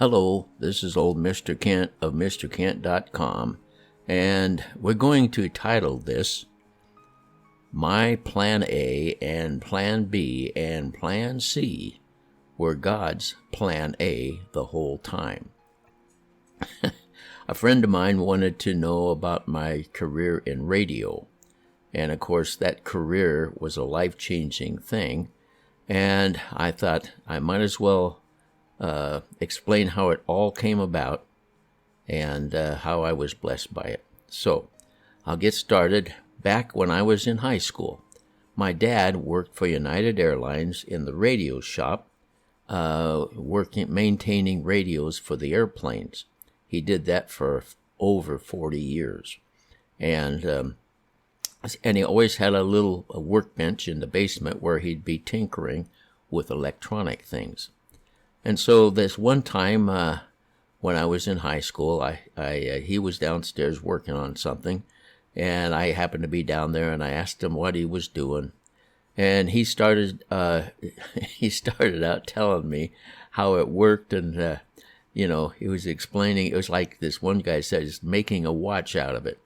Hello, this is old Mr. Kent of Mrkent'S.com, and we're going to title this My Plan A and Plan B and Plan C were God's Plan A the whole time. A friend of mine wanted to know about my career in radio, and of course that career was a life-changing thing, and I thought I might as well explain how it all came about and how I was blessed by it. So I'll get started. Back when I was in high school, my dad worked for United Airlines in the radio shop, maintaining radios for the airplanes. He did that for over 40 years. And he always had a little workbench in the basement where he'd be tinkering with electronic things. And so this one time when I was in high school, he was downstairs working on something, and I happened to be down there, and I asked him what he was doing. And he started out telling me how it worked, and he was explaining. It was like this one guy said, he's making a watch out of it.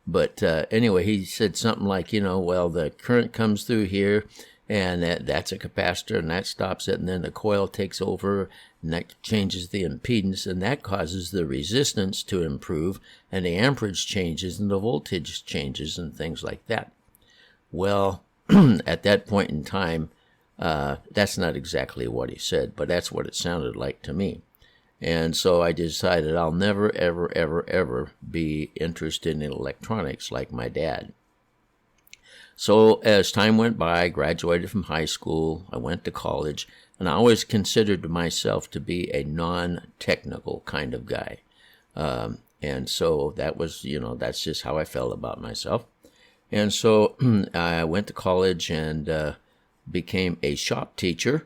But anyway, he said something like, well, the current comes through here, and that's a capacitor, and that stops it, and then the coil takes over, and that changes the impedance, and that causes the resistance to improve, and the amperage changes, and the voltage changes, and things like that. Well, at that point in time, that's not exactly what he said, but that's what it sounded like to me. And so I decided I'll never, ever, ever, ever be interested in electronics like my dad. So as time went by, I graduated from high school, I went to college, and I always considered myself to be a non-technical kind of guy. And so that was, that's just how I felt about myself. And so I went to college and became a shop teacher,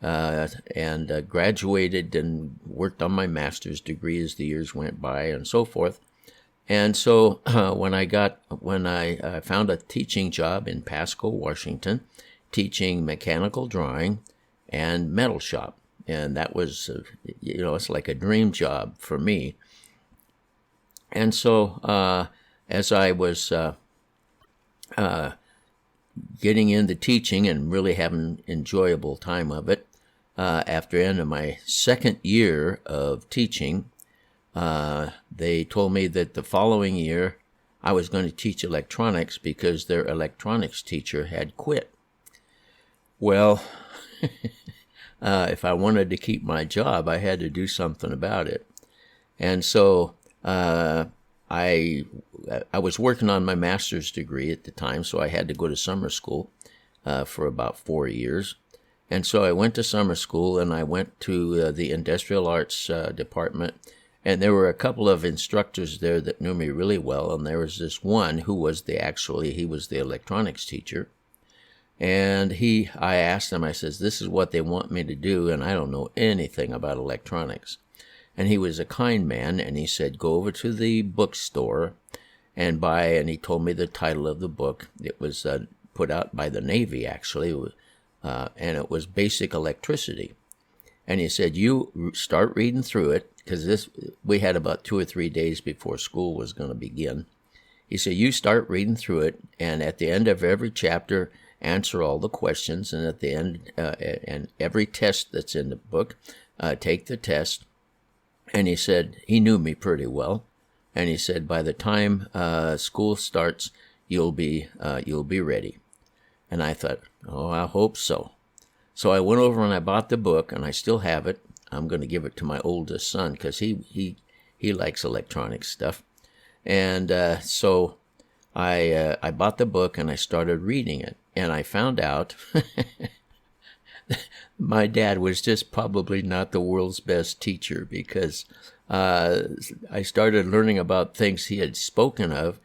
and graduated and worked on my master's degree as the years went by and so forth. And so when I found a teaching job in Pasco, Washington, teaching mechanical drawing and metal shop. And that was, it's like a dream job for me. And so as I was getting into teaching and really having enjoyable time of it, after the end of my second year of teaching, they told me that the following year I was going to teach electronics because their electronics teacher had quit. Well, if I wanted to keep my job, I had to do something about it. And so I was working on my master's degree at the time, so I had to go to summer school for about 4 years. And so I went to summer school, and I went to the industrial arts department. And there were a couple of instructors there that knew me really well, and there was this one who was he was the electronics teacher. And I asked him, I says, this is what they want me to do, and I don't know anything about electronics. And he was a kind man, and he said, go over to the bookstore and buy, and he told me the title of the book. It was put out by the Navy, actually, and it was Basic Electricity. And he said, you start reading through it, because we had about 2 or 3 days before school was going to begin. He said, you start reading through it, and at the end of every chapter, answer all the questions, and at the end, and every test that's in the book, take the test. And he said, he knew me pretty well, and he said, by the time school starts, you'll be ready. And I thought, oh, I hope so. So I went over and I bought the book, and I still have it. I'm going to give it to my oldest son because he likes electronic stuff. And so I bought the book and I started reading it. And I found out my dad was just probably not the world's best teacher, because I started learning about things he had spoken of,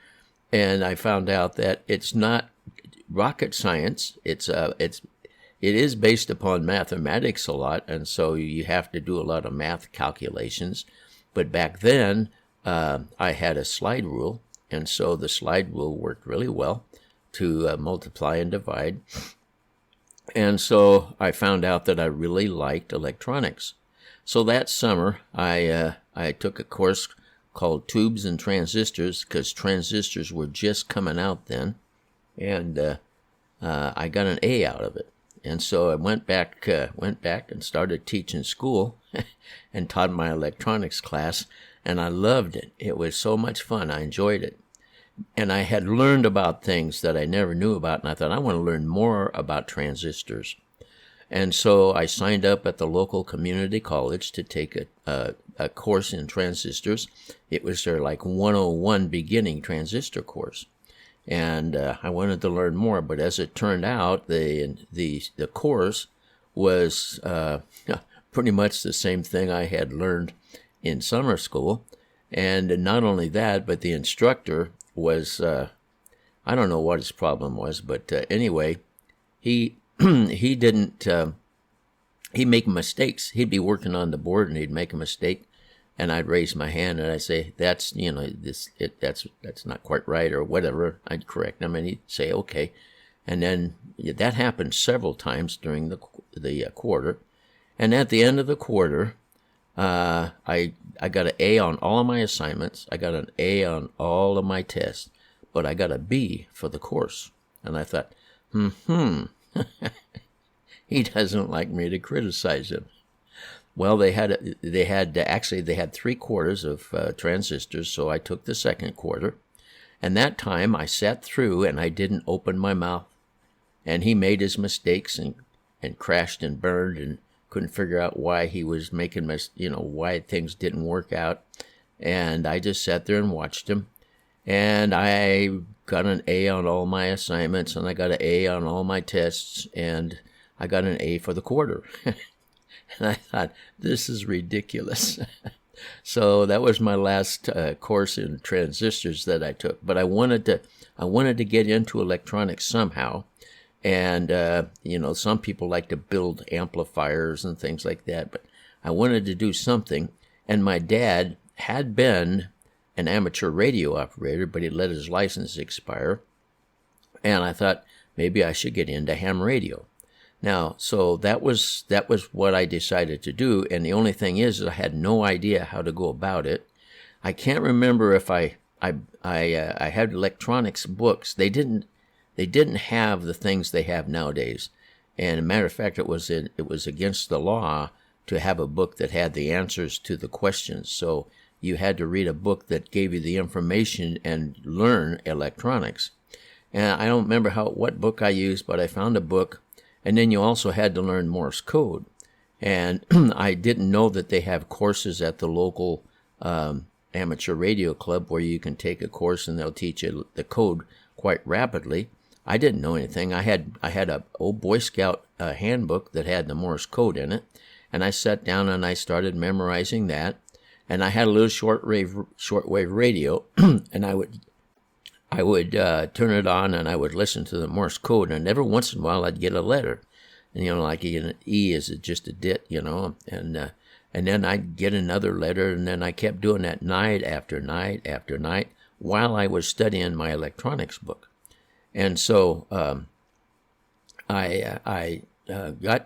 and I found out that it's not rocket science. It is based upon mathematics a lot, and so you have to do a lot of math calculations. But back then, I had a slide rule, and so the slide rule worked really well to multiply and divide. And so I found out that I really liked electronics. So that summer, I took a course called Tubes and Transistors, because transistors were just coming out then, and I got an A out of it. And so I went back and started teaching school and taught my electronics class, and I loved it. It was so much fun. I enjoyed it. And I had learned about things that I never knew about, and I thought, I want to learn more about transistors. And so I signed up at the local community college to take a course in transistors. It was their like 101 beginning transistor course. And I wanted to learn more, but as it turned out, the course was pretty much the same thing I had learned in summer school. And not only that, but the instructor was, I don't know what his problem was, but anyway, he didn't, he'd make mistakes. He'd be working on the board and he'd make a mistake, and I'd raise my hand and I'd say, that's not quite right, or whatever. I'd correct him and he'd say, okay. And then that happened several times during the quarter. And at the end of the quarter, I got an A on all of my assignments. I got an A on all of my tests, but I got a B for the course. And I thought, he doesn't like me to criticize him. Well, they had 3 quarters of transistors, so I took the second quarter. And that time I sat through and I didn't open my mouth. And he made his mistakes and crashed and burned and couldn't figure out why he was making why things didn't work out. And I just sat there and watched him. And I got an A on all my assignments, and I got an A on all my tests, and I got an A for the quarter. And I thought, this is ridiculous. So that was my last course in transistors that I took. But I wanted to get into electronics somehow. And, some people like to build amplifiers and things like that. But I wanted to do something. And my dad had been an amateur radio operator, but he let his license expire. And I thought maybe I should get into ham radio. Now, so that was what I decided to do, and the only thing is I had no idea how to go about it. I can't remember if I had electronics books. They didn't have the things they have nowadays. And as a matter of fact, it was against the law to have a book that had the answers to the questions. So you had to read a book that gave you the information and learn electronics. And I don't remember what book I used, but I found a book. And then you also had to learn Morse code. And I didn't know that they have courses at the local amateur radio club where you can take a course and they'll teach you the code quite rapidly. I didn't know anything. I had a old Boy Scout handbook that had the Morse code in it. And I sat down and I started memorizing that. And I had a little shortwave radio, and I would turn it on and I would listen to the Morse code, and every once in a while I'd get a letter, and like an E is just a dit, and then I'd get another letter, and then I kept doing that night after night after night while I was studying my electronics book, and so I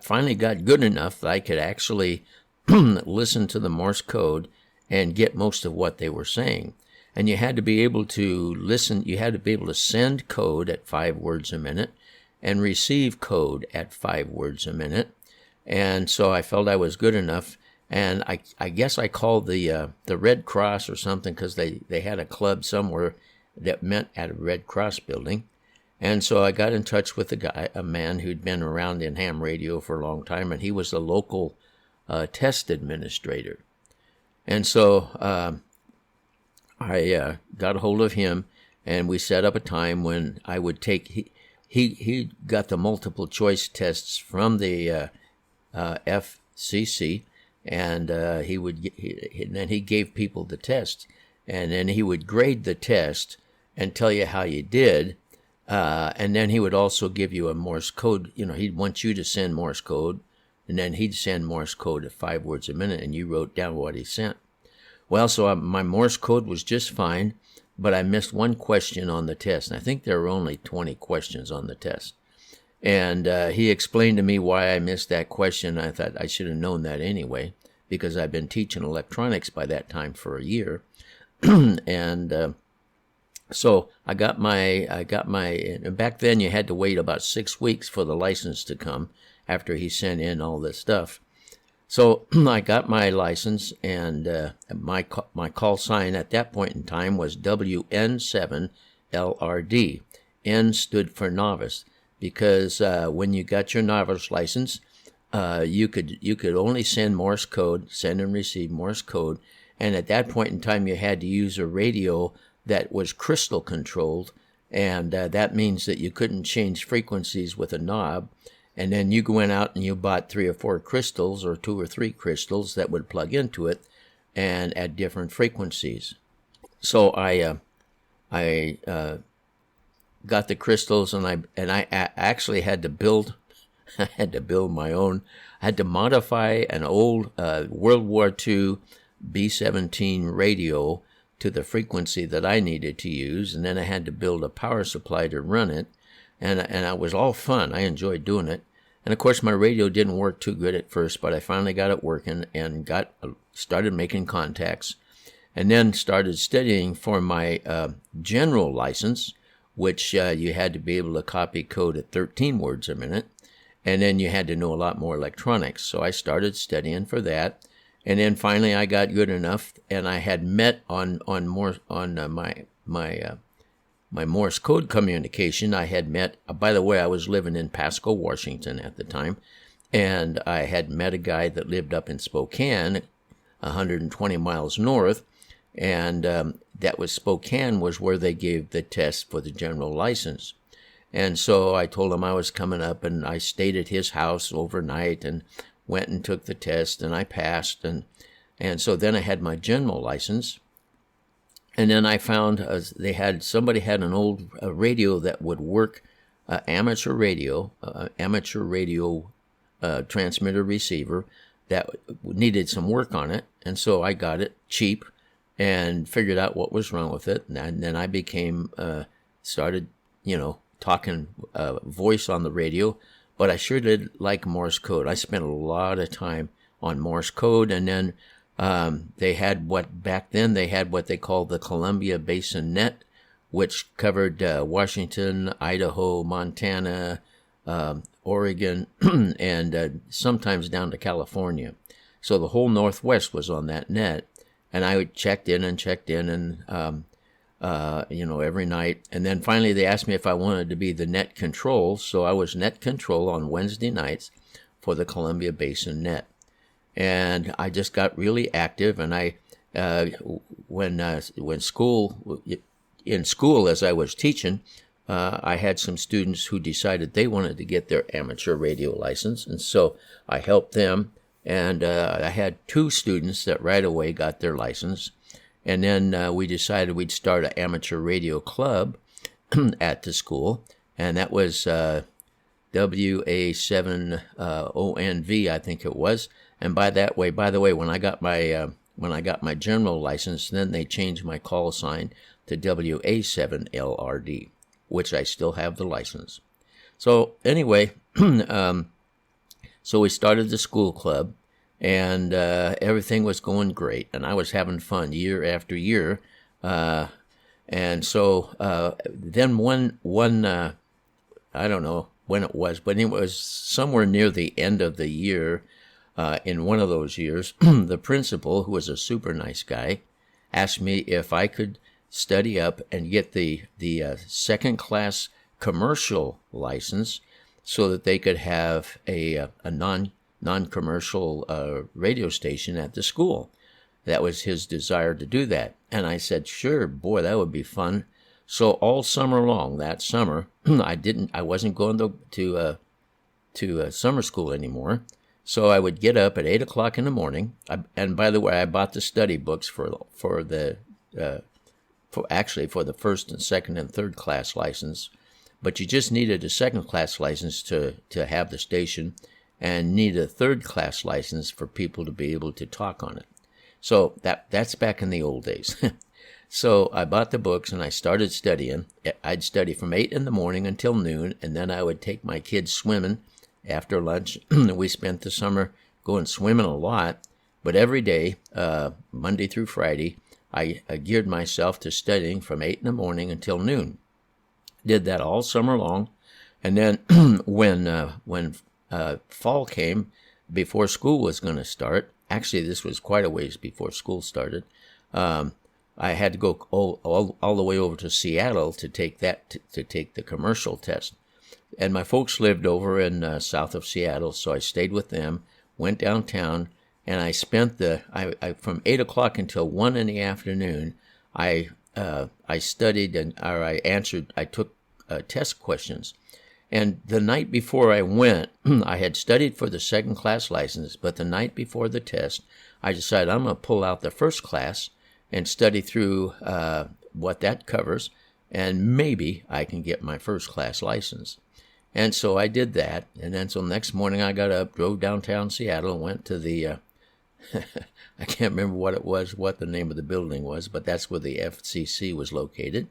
finally got good enough that I could actually listen to the Morse code and get most of what they were saying. And you had to be able to listen, you had to be able to send code at 5 words a minute and receive code at 5 words a minute. And so I felt I was good enough. And I guess I called the Red Cross or something, because they had a club somewhere that met at a Red Cross building. And so I got in touch with a man who'd been around in ham radio for a long time, and he was the local test administrator. And so I got a hold of him, and we set up a time when I would take. He got the multiple choice tests from the FCC, and then he gave people the test, and then he would grade the test and tell you how you did, and then he would also give you a Morse code. He'd want you to send Morse code. And then he'd send Morse code at 5 words a minute, and you wrote down what he sent. Well, so my Morse code was just fine, but I missed one question on the test. And I think there were only 20 questions on the test. And he explained to me why I missed that question. I thought I should have known that anyway, because I've been teaching electronics by that time for a year. And so I got my, back then you had to wait about 6 weeks for the license to come after he sent in all this stuff. So I got my license, and my call sign at that point in time was WN7LRD. N stood for novice, because when you got your novice license, you could only send Morse code, send and receive Morse code, and at that point in time you had to use a radio that was crystal controlled, and that means that you couldn't change frequencies with a knob. And then you went out and you bought 3 or 4 crystals, or 2 or 3 crystals that would plug into it, and at different frequencies. So I got the crystals, and I actually had to build. I had to build my own. I had to modify an old World War II B-17 radio to the frequency that I needed to use, and then I had to build a power supply to run it, and it was all fun. I enjoyed doing it. And of course my radio didn't work too good at first, but I finally got it working and started making contacts, and then started studying for my general license, which you had to be able to copy code at 13 words a minute, and then you had to know a lot more electronics. So I started studying for that. And then finally I got good enough, and I had met on my Morse code communication. I had met, by the way, I was living in Pasco, Washington at the time, and I had met a guy that lived up in Spokane, 120 miles north, and that was Spokane was where they gave the test for the general license. And so I told him I was coming up, and I stayed at his house overnight and went and took the test, and I passed, and so then I had my general license. And then I found somebody had an old radio that would work, amateur radio transmitter receiver that needed some work on it, and so I got it cheap and figured out what was wrong with it, and then I became started talking voice on the radio. But I sure did like Morse code. I spent a lot of time on Morse code, and then they had what they called the Columbia Basin Net, which covered Washington, Idaho, Montana, Oregon, and sometimes down to California. So the whole Northwest was on that net, and I checked in and every night. And then finally they asked me if I wanted to be the net control. So I was net control on Wednesday nights for the Columbia Basin Net. And I just got really active. And when school, as I was teaching, I had some students who decided they wanted to get their amateur radio license. And so I helped them. And I had 2 students that right away got their license. And then we decided we'd start an amateur radio club at the school, and that was WA7ONV, I think it was. And by the way, when I got my general license, then they changed my call sign to WA7LRD, which I still have the license. So anyway, so we started the school club. And everything was going great, and I was having fun year after year. And so then one I don't know when it was, but it was somewhere near the end of the year. In one of those years, the principal, who was a super nice guy, asked me if I could study up and get the second class commercial license, so that they could have a non-commercial radio station at the school. That was his desire to do that. And I said, sure, boy, that would be fun. So all summer long, that summer, I wasn't going to summer school anymore. So I would get up at 8 o'clock in the morning. And by the way, I bought the study books for the first and second and third class license. But you just needed a second class license to have the station, and need a third class license for people to be able to talk on it. So that's back in the old days. So I bought the books and I started studying. I'd study from 8 in the morning until noon, and then I would take my kids swimming after lunch. We spent the summer going swimming a lot, But every day, Monday through Friday, I geared myself to studying from 8 in the morning until noon. Did that all summer long. And then when fall came, before school was going to start, actually this was quite a ways before school started, I had to go all the way over to Seattle to take to take the commercial test. And my folks lived over in south of Seattle, so I stayed with them, went downtown, and I spent from 8 o'clock until 1 in the afternoon, I studied I took test questions. And the night before I went, I had studied for the second class license, but the night before the test, I decided I'm going to pull out the first class and study through what that covers, and maybe I can get my first class license. And so I did that, and then so next morning I got up, drove downtown Seattle, and went to the, I can't remember what the name of the building was, but that's where the FCC was located.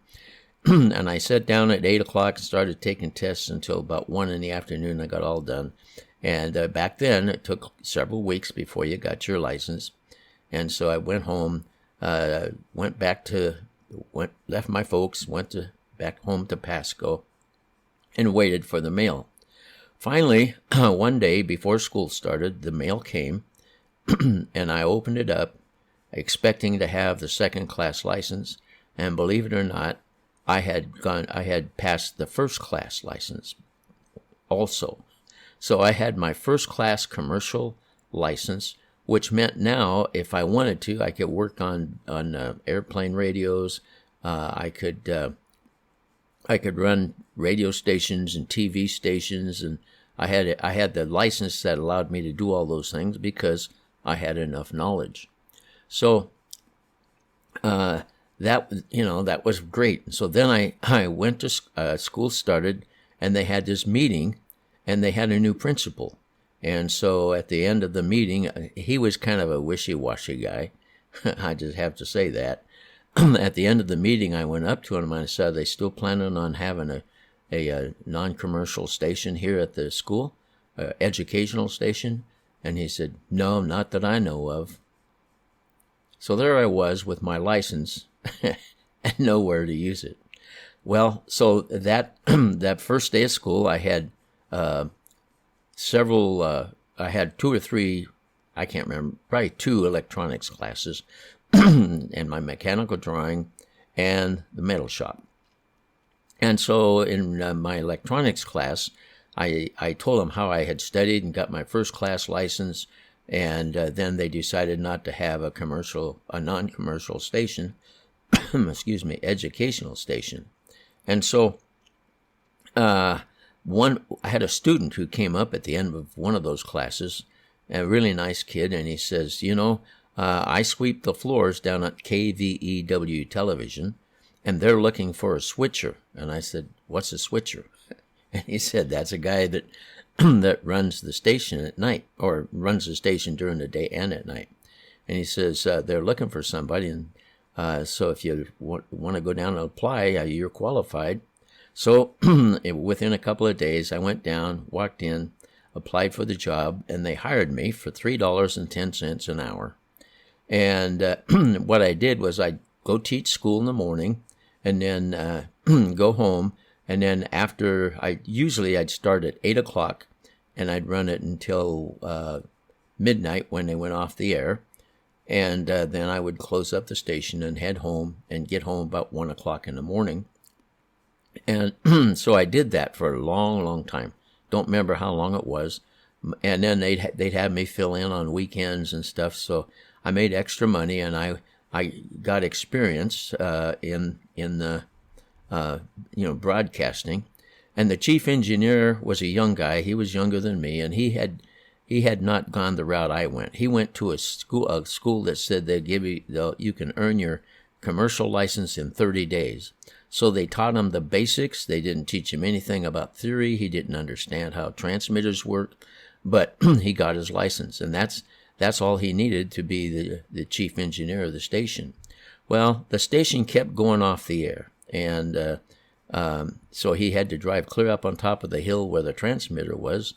And I sat down at 8 o'clock and started taking tests until about 1 in the afternoon. I got all done. And back then, it took several weeks before you got your license. And so I went home, left my folks, back home to Pasco, and waited for the mail. Finally, one day before school started, the mail came, and I opened it up, expecting to have the second class license. And believe it or not, I had passed the first class license also. So I had my first class commercial license, which meant now if I wanted to, I could work on airplane radios. I could run radio stations and TV stations, and I had the license that allowed me to do all those things because I had enough knowledge. So that was great. So then I went to school started, and they had this meeting, and they had a new principal. And so at the end of the meeting, he was kind of a wishy-washy guy. I just have to say that. At the end of the meeting, I went up to him and I said, "Are they still planning on having a non-commercial station here at the school, educational station?" And he said, "No, not that I know of." So there I was with my license and nowhere to use it. Well, so that that first day of school, I had I had 2 or 3, I can't remember, probably 2 electronics classes, and my mechanical drawing and the metal shop. And so in my electronics class, I told them how I had studied and got my first class license, and then they decided not to have a non-commercial station, educational station. And so I had a student who came up at the end of one of those classes, a really nice kid, and he says, I sweep the floors down at KVEW television, and they're looking for a switcher. And I said, "What's a switcher?" And he said, "That's a guy that that runs the station at night, or runs the station during the day and at night." And he says, they're looking for somebody, and so if you want to go down and apply, you're qualified. So within a couple of days, I went down, walked in, applied for the job, and they hired me for $3.10 an hour. And what I did was I'd go teach school in the morning, and then go home, and then after I'd start at 8 o'clock, and I'd run it until midnight when they went off the air, and then I would close up the station and head home and get home about 1 o'clock in the morning. And so I did that for a long, long time. Don't remember how long it was. And then they'd have me fill in on weekends and stuff. So I made extra money, and I got experience in the broadcasting. And the chief engineer was a young guy. He was younger than me, and he had not gone the route I went. He went to a school that said you can earn your commercial license in 30 days. So they taught him the basics. They didn't teach him anything about theory. He didn't understand how transmitters work, but he got his license, and that's all he needed to be the chief engineer of the station. Well, the station kept going off the air, and so he had to drive clear up on top of the hill where the transmitter was,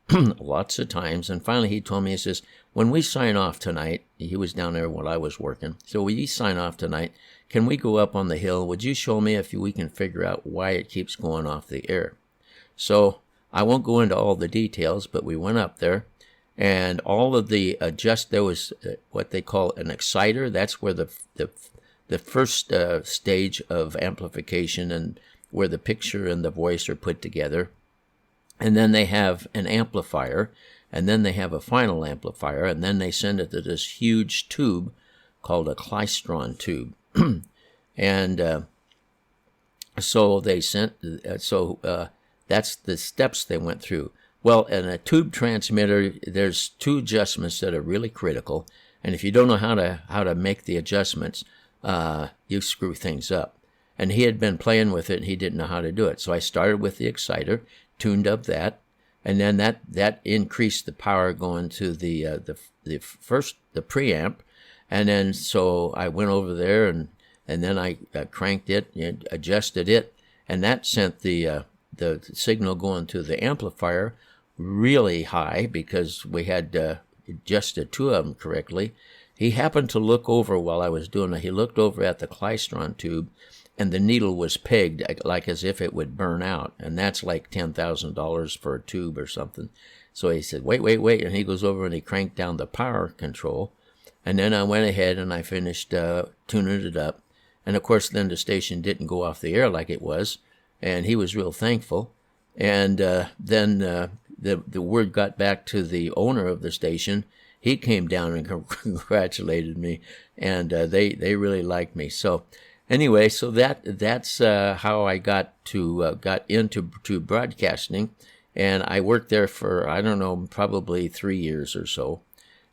lots of times. And finally he told me, he says, when we sign off tonight, he was down there while I was working. So when you sign off tonight, can we go up on the hill? Would you show me if we can figure out why it keeps going off the air? So I won't go into all the details, but we went up there, and all of the there was what they call an exciter. That's where the first stage of amplification, and where the picture and the voice are put together. And then they have an amplifier, and then they have a final amplifier, and then they send it to this huge tube called a klystron tube. And so they sent, that's the steps they went through. Well, in a tube transmitter, there's two adjustments that are really critical, and if you don't know how to make the adjustments, you screw things up. And he had been playing with it, and he didn't know how to do it. So I started with the exciter, tuned up that, and then that increased the power going to the preamp, and then so I went over there and then I cranked it, adjusted it, and that sent the signal going to the amplifier really high, because we had adjusted two of them correctly. He happened to look over while I was doing it. He looked over at the klystron tube, and the needle was pegged like as if it would burn out, and that's like $10,000 for a tube or something. So he said, wait, and he goes over and he cranked down the power control, and then I went ahead and I finished tuning it up, and of course then the station didn't go off the air like it was, and he was real thankful. And then the word got back to the owner of the station. He came down and congratulated me, and they really liked me. So anyway, so that's how I got into broadcasting, and I worked there for, I don't know, probably 3 years or so,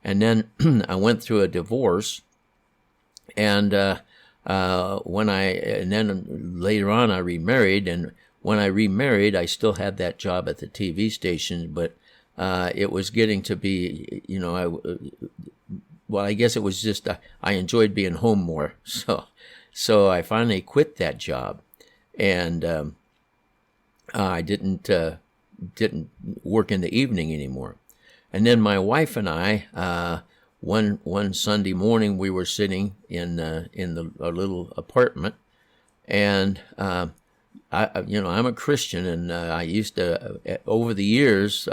and then I went through a divorce, and then later on I remarried, and when I remarried, I still had that job at the TV station, but it was getting to be, I guess it was just I enjoyed being home more, so I finally quit that job, and I didn't work in the evening anymore. And then my wife and I, one Sunday morning, we were sitting in a little apartment, and I'm a Christian, and I used to over the years,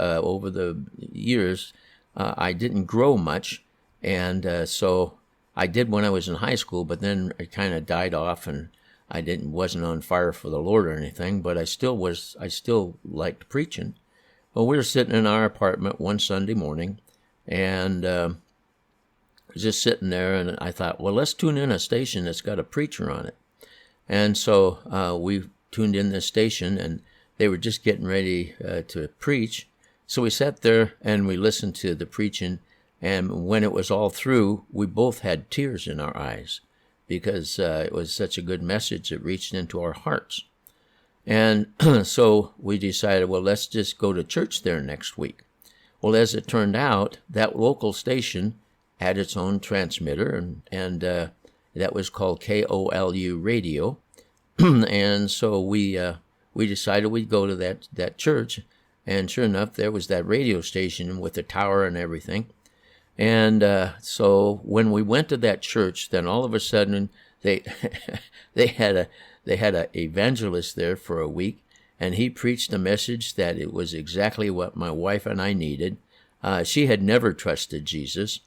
I didn't grow much, and so I did when I was in high school, but then it kind of died off, and I wasn't on fire for the Lord or anything, but I still liked preaching. Well, we were sitting in our apartment one Sunday morning, and just sitting there, and I thought, well, let's tune in a station that's got a preacher on it. And so we tuned in this station, and they were just getting ready to preach. So we sat there and we listened to the preaching, and when it was all through, we both had tears in our eyes, because it was such a good message. It reached into our hearts. And so we decided, well, let's just go to church there next week. Well, as it turned out, that local station had its own transmitter, and that was called KOLU Radio. And so we decided we'd go to that church, and sure enough, there was that radio station with the tower and everything. And so when we went to that church, then all of a sudden they had a evangelist there for a week, and he preached a message that it was exactly what my wife and I needed. She had never trusted Jesus,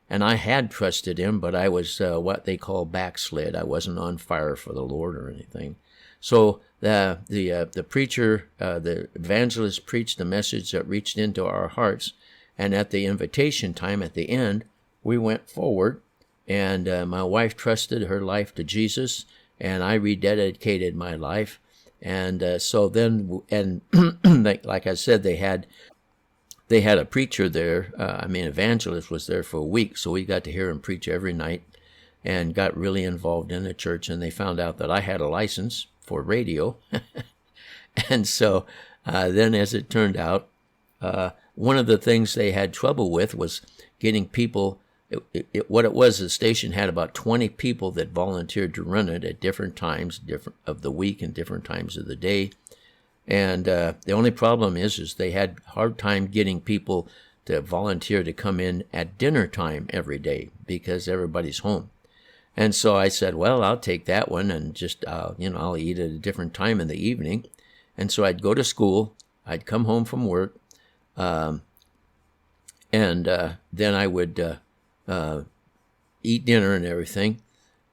and I had trusted him, but I was what they call backslid. I wasn't on fire for the Lord or anything. So the preacher, the evangelist, preached a message that reached into our hearts. And at the invitation time at the end, we went forward, and my wife trusted her life to Jesus, and I rededicated my life. And so then, and like I said, they had a preacher there. Evangelist was there for a week, so we got to hear him preach every night, and got really involved in the church. And they found out that I had a license for radio, and so then, as it turned out, one of the things they had trouble with was getting people. What it was, the station had about 20 people that volunteered to run it at different times, different of the week and different times of the day. And the only problem is they had a hard time getting people to volunteer to come in at dinner time every day because everybody's home. And so I said, well, I'll take that one and just, I'll eat at a different time in the evening. And so I'd go to school, I'd come home from work, and then I would eat dinner and everything.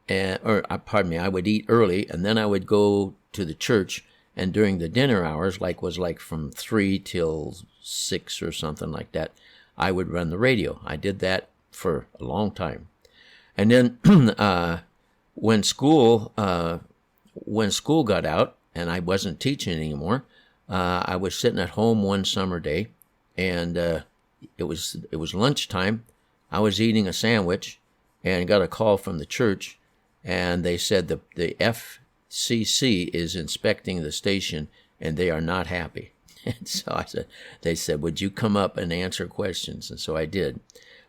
I would eat early, and then I would go to the church. And during the dinner hours, was from 3 till 6 or something like that, I would run the radio. I did that for a long time. And then when school got out and I wasn't teaching anymore, I was sitting at home one summer day, and it was lunchtime. I was eating a sandwich and got a call from the church, and they said the FCC is inspecting the station and they are not happy. And so they said, would you come up and answer questions? And so I did.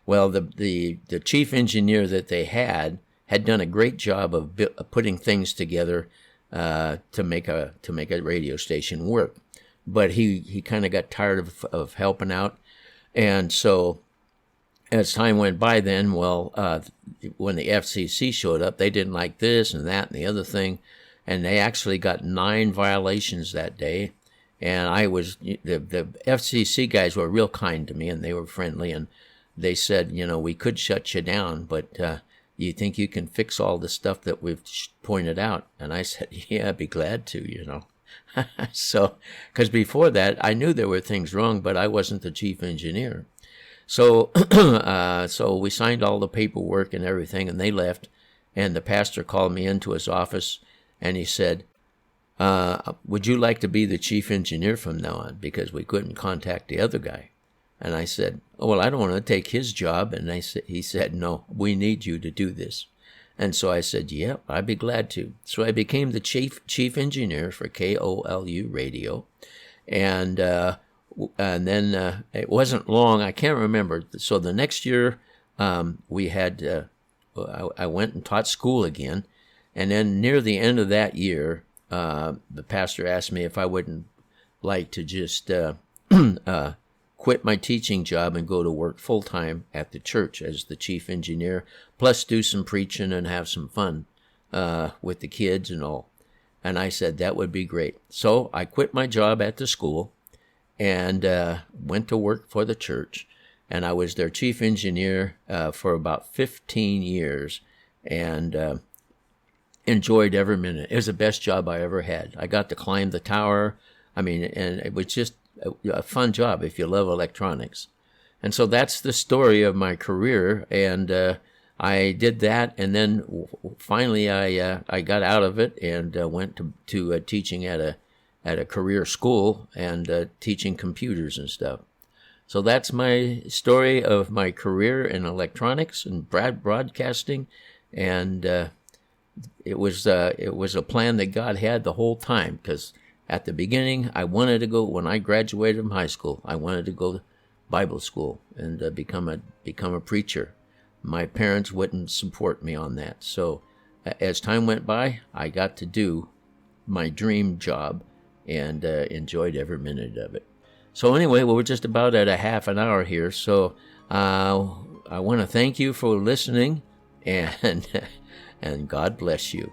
Well, the chief engineer that they had done a great job of putting things together to make a radio station work. But he kind of got tired of helping out. And so as time went by then, when the FCC showed up, they didn't like this and that and the other thing. And they actually got 9 violations that day. And the FCC guys were real kind to me, and they were friendly. And they said, we could shut you down, but you think you can fix all the stuff that we've pointed out? And I said, yeah, I'd be glad to, So, because before that, I knew there were things wrong, but I wasn't the chief engineer. So, so we signed all the paperwork and everything, and they left. And the pastor called me into his office, and he said, would you like to be the chief engineer from now on? Because we couldn't contact the other guy. And I said, oh, well, I don't want to take his job. And he said, no, we need you to do this. And so I said, yeah, I'd be glad to. So I became the chief engineer for KOLU Radio. And then it wasn't long. I can't remember. So the next year we had, I went and taught school again. And then near the end of that year, the pastor asked me if I wouldn't like to just quit my teaching job and go to work full-time at the church as the chief engineer, plus do some preaching and have some fun with the kids and all. And I said, that would be great. So I quit my job at the school and went to work for the church. And I was their chief engineer for about 15 years and enjoyed every minute. It was the best job I ever had. I got to climb the tower. And it was just a fun job if you love electronics. And so that's the story of my career. And I did that, and then finally I got out of it and went to teaching at a career school and teaching computers and stuff. So that's my story of my career in electronics and broadcasting, and it was a plan that God had the whole time, because at the beginning I wanted to go, when I graduated from high school, I wanted to go to Bible school and become a preacher. My parents wouldn't support me on that. So as time went by, I got to do my dream job and enjoyed every minute of it. So anyway, we're just about at a half an hour here. So I want to thank you for listening, and God bless you.